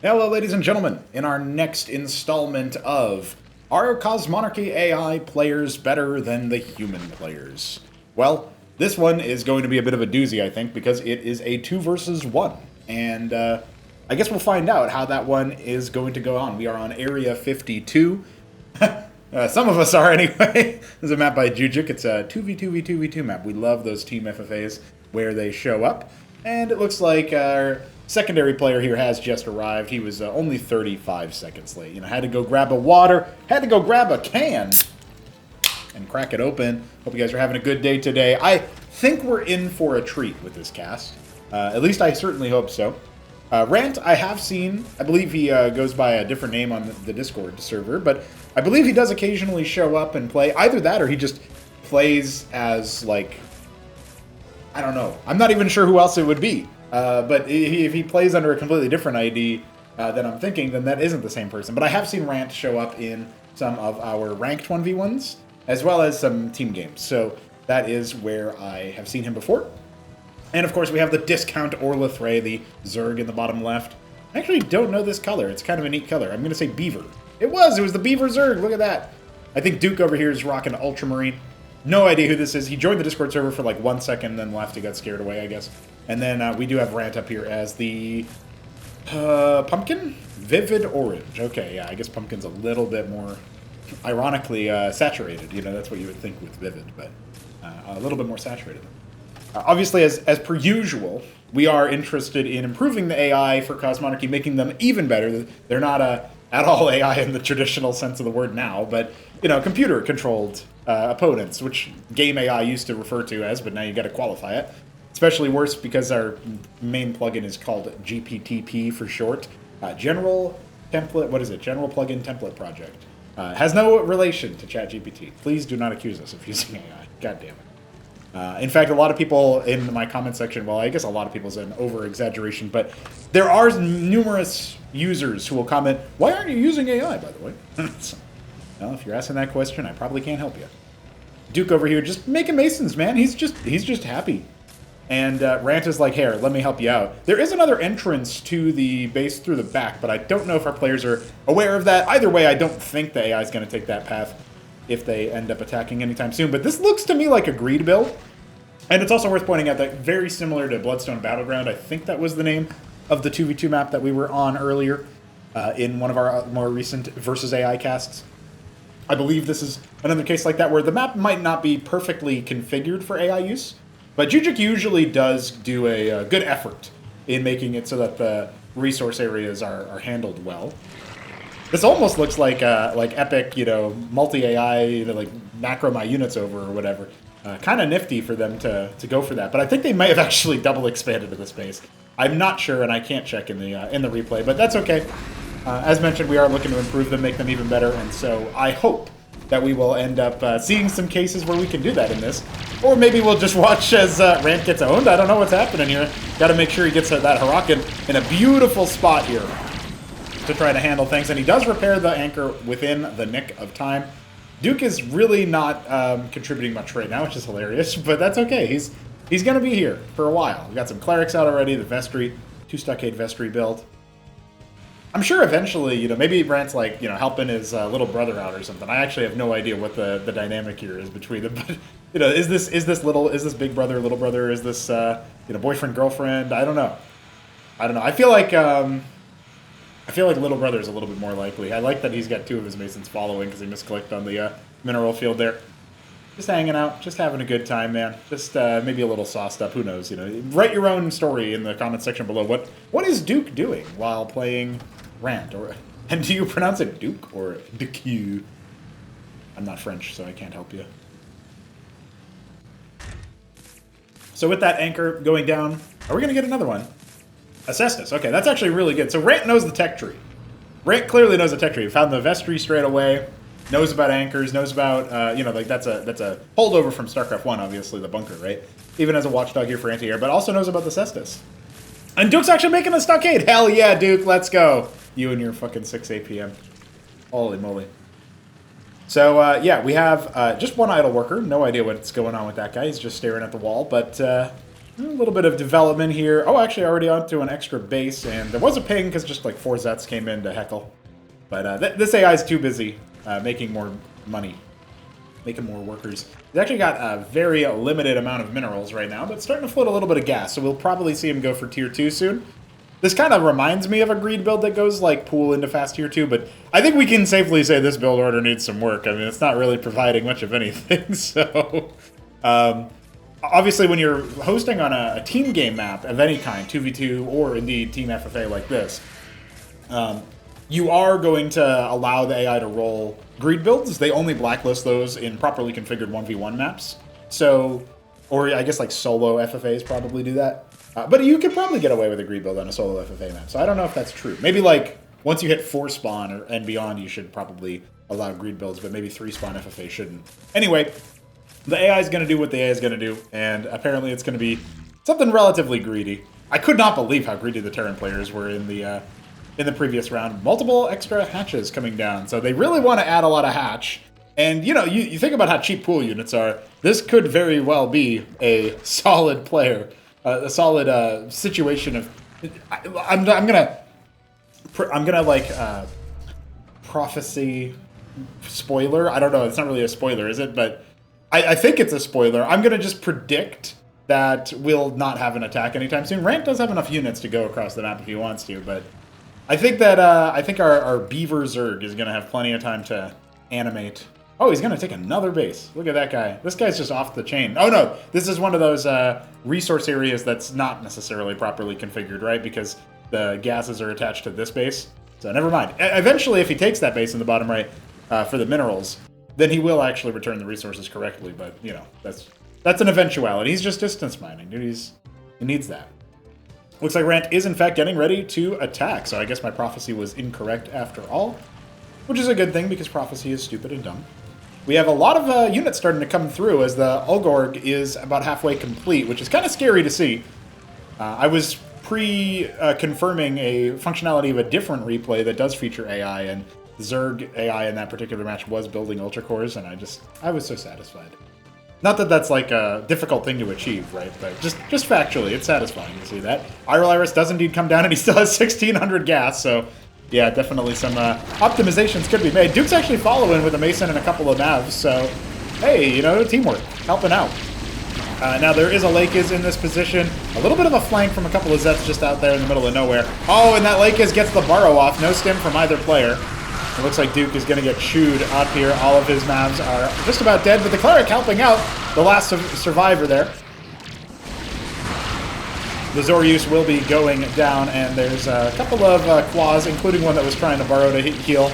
Hello, ladies and gentlemen. In our next installment of Are Cosmonarchy AI Players Better Than the Human Players? Well, this one is going to be a bit of a doozy, I think, because it is a 2 versus 1. And I guess we'll find out how that one is going to go on. We are on Area 52. Some of us are, anyway. This is a map by Duque. It's a 2v2v2v2 map. We love those team FFAs where they show up. And it looks like our secondary player here has just arrived. He was only 35 seconds late. Had to go grab a water, had to go grab a can, and crack it open. Hope you guys are having a good day today. I think we're in for a treat with this cast. At least I certainly hope so. Rant, I have seen. I believe he goes by a different name on the Discord server, but I believe he does occasionally show up and play. Either that or he just plays as, like, I don't know. I'm not even sure who else it would be. But if he plays under a completely different ID than I'm thinking, then that isn't the same person. But I have seen Rant show up in some of our ranked 1v1s, as well as some team games. So that is where I have seen him before. And of course, we have the discount Orlithray, the Zerg in the bottom left. I actually don't know this color. It's kind of a neat color. I'm going to say Beaver. It was the Beaver Zerg. Look at that. I think Duque over here is rocking Ultramarine. No idea who this is. He joined the Discord server for like 1 second, then left. He got scared away, I guess. And then we do have Rant up here as the Pumpkin? Vivid Orange. Okay, yeah, I guess Pumpkin's a little bit more, ironically, saturated. That's what you would think with Vivid, but a little bit more saturated. Obviously, as per usual, we are interested in improving the AI for Cosmonarchy, making them even better. They're not at all AI in the traditional sense of the word now, but, computer-controlled opponents, which game AI used to refer to as, but now you got to qualify it. Especially worse because our main plugin is called GPTP for short. General Template, what is it? General Plugin Template Project. Has no relation to ChatGPT. Please do not accuse us of using AI. God damn it. In fact, a lot of people in my comment section, well, I guess a lot of people is an over-exaggeration, but there are numerous users who will comment, why aren't you using AI, by the way? Well, if you're asking that question, I probably can't help you. Duque over here just making Masons, man. He's just happy. And Rant is like, here, let me help you out. There is another entrance to the base through the back, but I don't know if our players are aware of that. Either way, I don't think the AI is going to take that path if they end up attacking anytime soon. But this looks to me like a greed build. And it's also worth pointing out that very similar to Bloodstone Battleground, I think that was the name of the 2v2 map that we were on earlier in one of our more recent versus AI casts. I believe this is another case like that where the map might not be perfectly configured for AI use, but Duque usually does do a good effort in making it so that the resource areas are handled well. This almost looks like epic, multi-AI, like macro my units over or whatever. Kind of nifty for them to go for that, but I think they might have actually double expanded to the space. I'm not sure, and I can't check in the replay, but that's okay. As mentioned, we are looking to improve them, make them even better, and so I hope that we will end up seeing some cases where we can do that in this. Or maybe we'll just watch as Rant gets owned. I don't know what's happening here. Got to make sure he gets that Huracan in a beautiful spot here to try to handle things. And he does repair the anchor within the nick of time. Duque is really not contributing much right now, which is hilarious, but that's okay. He's going to be here for a while. We got some clerics out already, the vestry, 2 stockade vestry build. I'm sure eventually, maybe Rant's like, helping his little brother out or something. I actually have no idea what the dynamic here is between them. But is this big brother, little brother? Is this boyfriend, girlfriend? I don't know. I feel like little brother is a little bit more likely. I like that he's got 2 of his Masons following because he misclicked on the mineral field there. Just hanging out, just having a good time, man. Just maybe a little sauced up. Who knows? Write your own story in the comment section below. What is Duque doing while playing Rant? And do you pronounce it Duque or Duque? I'm not French, so I can't help you. So with that anchor going down, are we going to get another one? Assestus. Okay, that's actually really good. So Rant knows the tech tree. Rant clearly knows the tech tree. He found the vestry straight away. Knows about anchors, knows about, that's a holdover from Starcraft 1, obviously, the bunker, right? Even as a watchdog here for anti-air, but also knows about the Cestus. And Duque's actually making a stockade! Hell yeah, Duque, let's go! You and your fucking 6 APM. Holy moly. So, yeah, we have just one idle worker. No idea what's going on with that guy. He's just staring at the wall, but A little bit of development here. Oh, actually already onto an extra base, and there was a ping because just like 4 Zets came in to heckle. But this AI is too busy making more money, making more workers. He's actually got a very limited amount of minerals right now, but starting to float a little bit of gas, so we'll probably see him go for tier 2 soon. This kind of reminds me of a greed build that goes like pool into fast tier 2, but I think we can safely say this build order needs some work. I mean, it's not really providing much of anything, so... obviously, when you're hosting on a team game map of any kind, 2v2 or indeed team FFA like this, you are going to allow the AI to roll greed builds. They only blacklist those in properly configured 1v1 maps. So, or I guess like solo FFAs probably do that. But you could probably get away with a greed build on a solo FFA map. So I don't know if that's true. Maybe like once you hit 4 spawn and beyond, you should probably allow greed builds, but maybe 3 spawn FFA shouldn't. Anyway, the AI is going to do what the AI is going to do, and apparently it's going to be something relatively greedy. I could not believe how greedy the Terran players were in the previous round. Multiple extra hatches coming down, so they really want to add a lot of hatch. And, you know, you think about how cheap pool units are. This could very well be a solid player, a solid situation of... I'm gonna like prophecy spoiler. I don't know. It's not really a spoiler, is it? But I think it's a spoiler. I'm gonna just predict that we'll not have an attack anytime soon. Rant does have enough units to go across the map if he wants to, but I think that our Beaver Zerg is gonna have plenty of time to animate. Oh, he's gonna take another base. Look at that guy. This guy's just off the chain. Oh no, this is one of those resource areas that's not necessarily properly configured, right? Because the gases are attached to this base. So never mind. Eventually, if he takes that base in the bottom right for the minerals, then he will actually return the resources correctly. But you know, that's an eventuality. He's just distance mining, dude. He needs that. Looks like Rant is in fact getting ready to attack. So I guess my prophecy was incorrect after all, which is a good thing because prophecy is stupid and dumb. We have a lot of units starting to come through as the Ulgorg is about halfway complete, which is kind of scary to see. I was confirming a functionality of a different replay that does feature AI, and Zerg AI in that particular match was building Ultra Cores, and I was so satisfied. Not that that's like a difficult thing to achieve, right? But just factually, it's satisfying to see that. Iris does indeed come down, and he still has 1,600 gas, so yeah, definitely some optimizations could be made. Duke's actually following with a Mason and a couple of Navs, so hey, you know, teamwork, helping out. Now there is a Lakis in this position. A little bit of a flank from a couple of Zets just out there in the middle of nowhere. Oh, and that Lakis gets the burrow off. No stim from either player. It looks like Duque is going to get chewed up here. All of his Mavs are just about dead, but the Cleric helping out the last survivor there. The Zoryus will be going down, and there's a couple of Quas, including one that was trying to burrow to heal.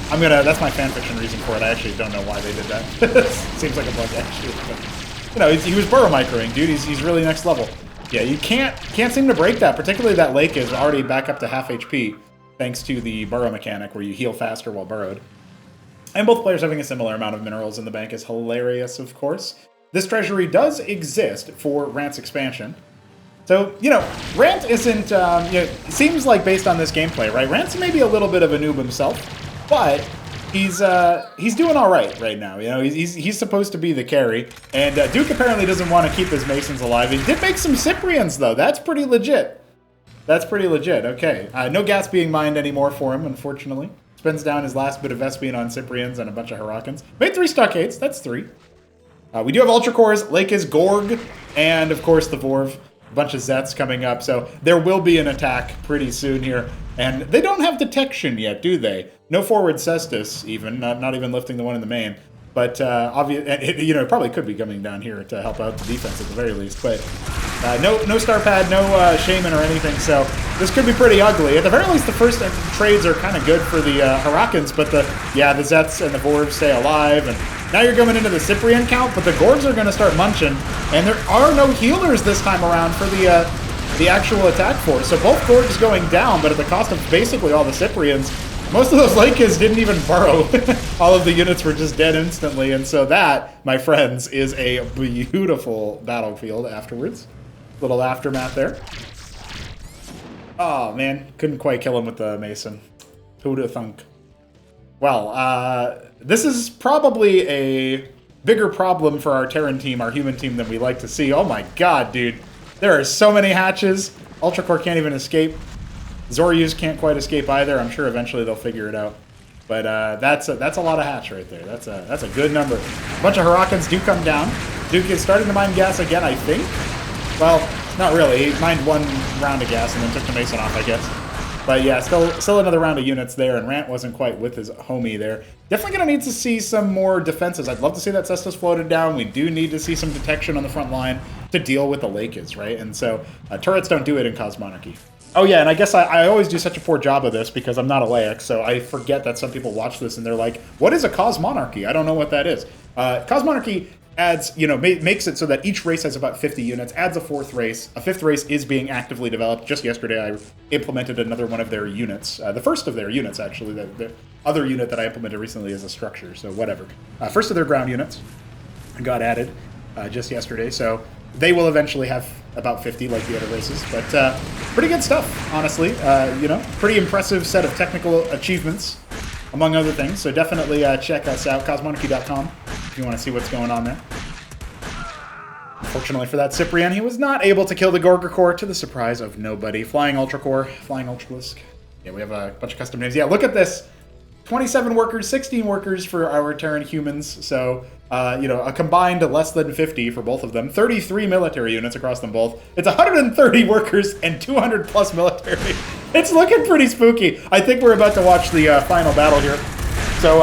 That's my fanfiction reason for it. I actually don't know why they did that. Seems like a bug, actually. But, you know, he was burrow microing, dude. He's really next level. Yeah, you can't seem to break that, particularly that Lake is already back up to half HP, thanks to the burrow mechanic where you heal faster while burrowed. And both players having a similar amount of minerals in the bank is hilarious, of course. This treasury does exist for Rant's expansion. So, you know, Rant isn't, it seems like based on this gameplay, right? Rant's maybe a little bit of a noob himself, but he's doing all right now. You know, he's supposed to be the carry, and Duque apparently doesn't want to keep his Masons alive. He did make some Cyprians, though. That's pretty legit. That's pretty legit. Okay. No gas being mined anymore for him, unfortunately. Spends down his last bit of Vespian on Cyprians and a bunch of Hurricanes. Made 3 stockades. That's 3. We do have Ultra Cores, Lakis, Gorg, and, of course, the Vorv. A bunch of Zets coming up, so there will be an attack pretty soon here. And they don't have detection yet, do they? No forward Cestus, even. Not even lifting the one in the main. But, you know, it probably could be coming down here to help out the defense at the very least. But no Star Pad, no Shaman or anything, so this could be pretty ugly. At the very least, the first trades are kind of good for the Hurricanes, but the Zets and the Vorvs stay alive, and now you're going into the Cyprian count, but the Gorgs are going to start munching, and there are no healers this time around for the actual attack force. So both Gorgs going down, but at the cost of basically all the Cyprians. Most of those Lakis didn't even burrow. All of the units were just dead instantly, and so that, my friends, is a beautiful battlefield afterwards. Little aftermath there. Oh, man. Couldn't quite kill him with the Mason. Who'd have thunk? Well, this is probably a bigger problem for our Terran team, our human team, than we like to see. Oh my god, dude. There are so many hatches. Ultra Core can't even escape. Zoryus can't quite escape either. I'm sure eventually they'll figure it out. But that's a lot of hatch right there. That's a good number. A bunch of Hurakans do come down. Duque is starting to mine gas again, I think. Well, not really. He mined one round of gas and then took the Mason off, I guess. But yeah, still another round of units there, and Rant wasn't quite with his homie there. Definitely going to need to see some more defenses. I'd love to see that Cestus floated down. We do need to see some detection on the front line to deal with the Lakes, right? And so turrets don't do it in Cosmonarchy. Oh yeah, and I guess I always do such a poor job of this because I'm not a Laik, so I forget that some people watch this and they're like, what is a Cosmonarchy? I don't know what that is. Cosmonarchy adds, makes it so that each race has about 50 units, adds a fourth race. A fifth race is being actively developed. Just yesterday I implemented another one of their units. The first of their units, actually. The other unit that I implemented recently is a structure, so whatever. First of their ground units got added just yesterday, so they will eventually have about 50 like the other races, but pretty good stuff, honestly. Pretty impressive set of technical achievements, among other things, so definitely check us out, cosmonarchy.com, if you want to see what's going on there. Unfortunately for that Cyprian, he was not able to kill the Gorger Core, to the surprise of nobody. Flying Ultra Core, Flying Ultralisk. Yeah, we have a bunch of custom names. Yeah, look at this. 27 workers, 16 workers for our Terran humans, so, a combined less than 50 for both of them. 33 military units across them both. It's 130 workers and 200 plus military. It's looking pretty spooky. I think we're about to watch the final battle here. So,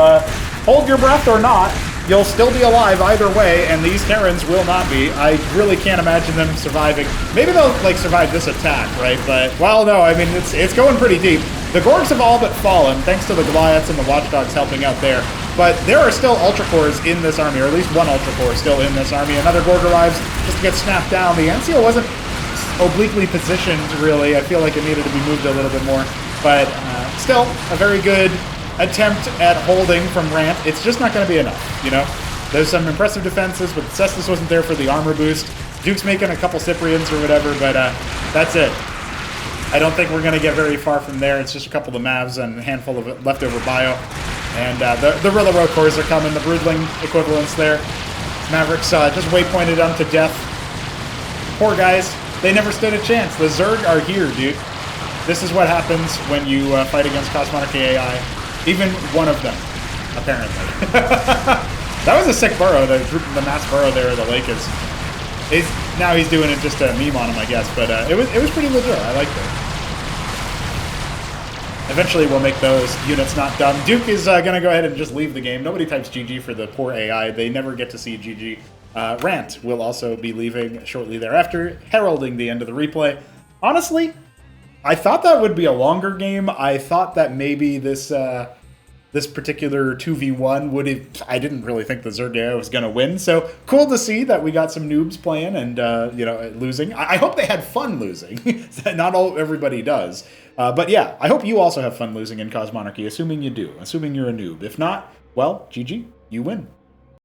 hold your breath or not. You'll still be alive either way, and these Terrans will not be. I really can't imagine them surviving. Maybe they'll, survive this attack, right? But, well, no, I mean, it's going pretty deep. The Gorgs have all but fallen, thanks to the Goliaths and the Watchdogs helping out there. But there are still Ultra Cores in this army, or at least one Ultra Core still in this army. Another Gorg arrives just to get snapped down. The NCO wasn't obliquely positioned, really. I feel like it needed to be moved a little bit more. But still, a very good attempt at holding from Rant. It's just not going to be enough, There's some impressive defenses, but Cestus wasn't there for the armor boost. Duke's making a couple Cyprians or whatever, but that's it. I don't think we're going to get very far from there. It's just a couple of Mavs and a handful of leftover bio. And the Rillarrow cores are coming, the Broodling equivalents there. Mavericks just waypointed them to death. Poor guys. They never stood a chance. The Zerg are here, dude. This is what happens when you fight against Cosmonarchy AI. Even one of them, apparently. That was a sick burrow, the mass burrow there, the lake is. Now he's doing it just to meme on him, I guess, but it was pretty legit. I liked it. Eventually we'll make those units not dumb. Duque is going to go ahead and just leave the game. Nobody types GG for the poor AI. They never get to see GG. Rant will also be leaving shortly thereafter, heralding the end of the replay. Honestly, I thought that would be a longer game. I thought that maybe this particular 2v1 would have... I didn't really think the Zerg AI was going to win, so cool to see that we got some noobs playing and, losing. I hope they had fun losing. Not everybody does. But yeah, I hope you also have fun losing in Cosmonarchy, assuming you do, assuming you're a noob. If not, well, GG, you win.